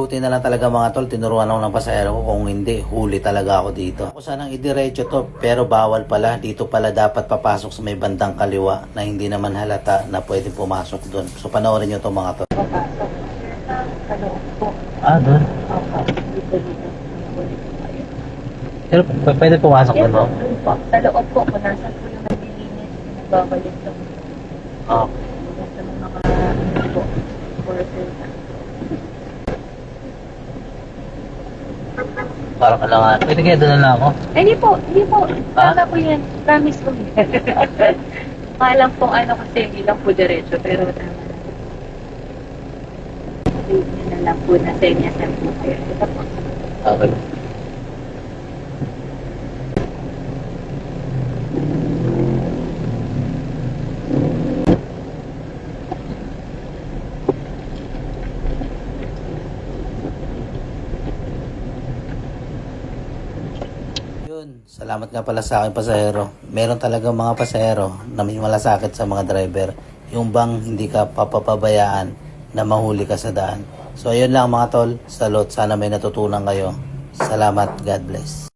Buti na lang talaga mga tol, tinuruan ako ng pasahero ko, kung hindi, huli talaga ako dito. Ako sanang idiretso to, pero bawal pala. Dito pala dapat papasok sa may bandang kaliwa na hindi naman halata na pwede pumasok doon. So panoorin nyo to mga tol. Papasok. Ano po? Doon? Opo. Dito. Pero pwede pumasok Yes, doon, no? doon po. Sa loob po kung nasan po yung naglilinis, nagbabalik lang. Oo. Sa mga po. Worker na. Parang kailangan. Pwede kaya doon na lang ako? Ay, hindi po. Tama po yan. Promise ko. Maalam pong ano kasi hindi lang po diretso, pero tama na. Hindi na lang po na senyasan po. Ito po. Okay. Yun, salamat nga pala sa aking pasahero. Meron talaga mga pasahero na may malasakit sa mga driver. Yung bang hindi ka papapabayaan na mahuli ka sa daan. So ayun lang mga tol, salot, sana may natutunan kayo. Salamat, God bless.